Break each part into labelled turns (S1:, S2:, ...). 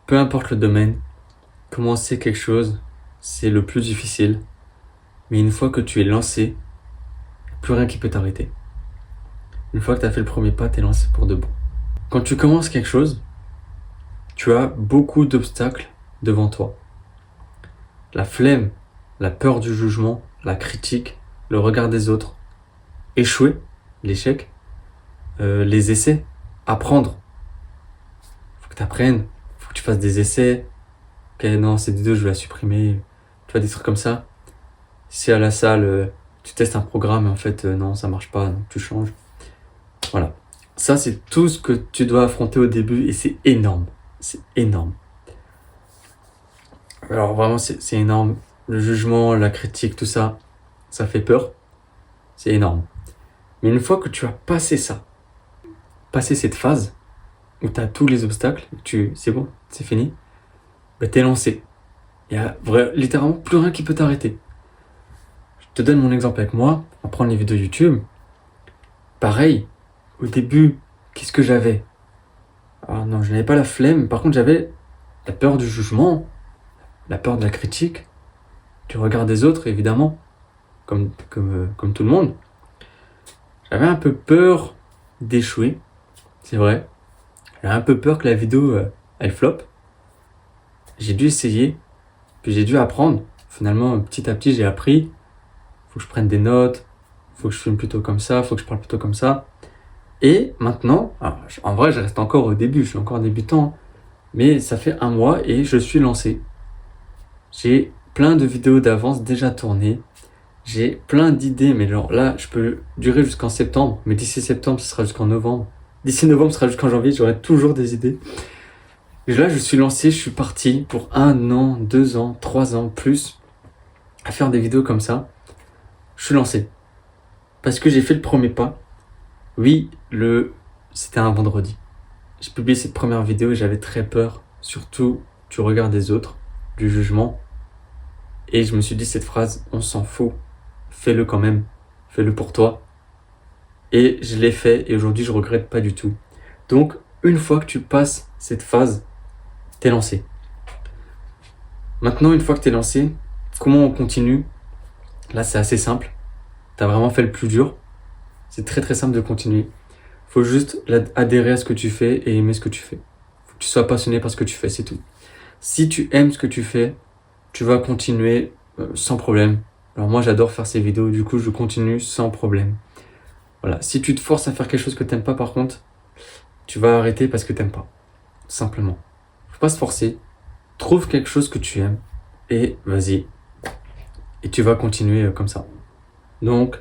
S1: Peu importe le domaine, commencer quelque chose, c'est le plus difficile. Mais une fois que tu es lancé, plus rien qui peut t'arrêter. Une fois que tu as fait le premier pas, tu es lancé pour de bon. Quand tu commences quelque chose, tu as beaucoup d'obstacles devant toi. La flemme, la peur du jugement, la critique, le regard des autres, échouer, l'échec, les essais, apprendre. Faut que tu apprennes, faut que tu fasses des essais. Ok, non, cette vidéo, je vais la supprimer. Tu vois, des trucs comme ça. Si à la salle, tu testes un programme et en fait, non, ça marche pas, donc tu changes. Voilà. Ça, c'est tout ce que tu dois affronter au début et c'est énorme. C'est énorme. Alors vraiment, c'est énorme. Le jugement, la critique, tout ça, ça fait peur. C'est énorme. Mais une fois que tu as passé ça, passé cette phase où tu as tous les obstacles, c'est bon, c'est fini, bah, t'es lancé. Il y a littéralement plus rien qui peut t'arrêter. Je te donne mon exemple avec moi. On prend les vidéos YouTube. Pareil, au début, qu'est-ce que j'avais? Ah non, je n'avais pas la flemme. Par contre, j'avais la peur du jugement, la peur de la critique, du regard des autres, évidemment, comme tout le monde. J'avais un peu peur d'échouer, c'est vrai. J'avais un peu peur que la vidéo, elle flop. J'ai dû essayer, puis j'ai dû apprendre. Finalement, petit à petit, j'ai appris. Faut que je prenne des notes, faut que je filme plutôt comme ça, faut que je parle plutôt comme ça. Et maintenant, en vrai, je reste encore au début, je suis encore débutant, mais ça fait 1 mois et je suis lancé. J'ai plein de vidéos d'avance déjà tournées. J'ai plein d'idées, mais genre là, je peux durer jusqu'en septembre. Mais d'ici septembre, ce sera jusqu'en novembre. D'ici novembre, ce sera jusqu'en janvier, j'aurai toujours des idées. Et là, je suis lancé, je suis parti pour 1 an, 2 ans, 3 ans, plus, à faire des vidéos comme ça. Je suis lancé. Parce que j'ai fait le premier pas. Oui, c'était un vendredi. J'ai publié cette première vidéo et j'avais très peur, surtout du regard des autres, du jugement. Et je me suis dit cette phrase, on s'en fout, fais-le quand même, fais-le pour toi. Et je l'ai fait et aujourd'hui je regrette pas du tout. Donc une fois que tu passes cette phase, t'es lancé. Maintenant une fois que t'es lancé, comment on continue? Là c'est assez simple, t'as vraiment fait le plus dur. C'est très très simple de continuer. Faut juste adhérer à ce que tu fais et aimer ce que tu fais. Faut que tu sois passionné par ce que tu fais, c'est tout. Si tu aimes ce que tu fais, tu vas continuer sans problème. Alors moi j'adore faire ces vidéos, du coup je continue sans problème. Voilà, si tu te forces à faire quelque chose que t'aimes pas par contre, tu vas arrêter parce que t'aimes pas. Simplement. Faut pas se forcer. Trouve quelque chose que tu aimes et vas-y. Et tu vas continuer comme ça. Donc,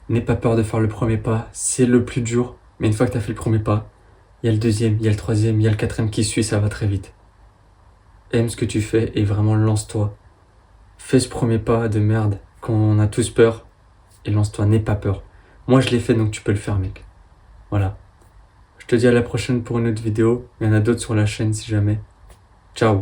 S1: n'aie pas peur de faire le premier pas, c'est le plus dur. Mais une fois que tu as fait le premier pas, il y a le deuxième, il y a le troisième, il y a le quatrième qui suit, ça va très vite. Aime ce que tu fais et vraiment lance-toi. Fais ce premier pas de merde quand on a tous peur et lance-toi, n'aie pas peur. Moi je l'ai fait donc tu peux le faire mec. Voilà. Je te dis à la prochaine pour une autre vidéo. Il y en a d'autres sur la chaîne si jamais. Ciao.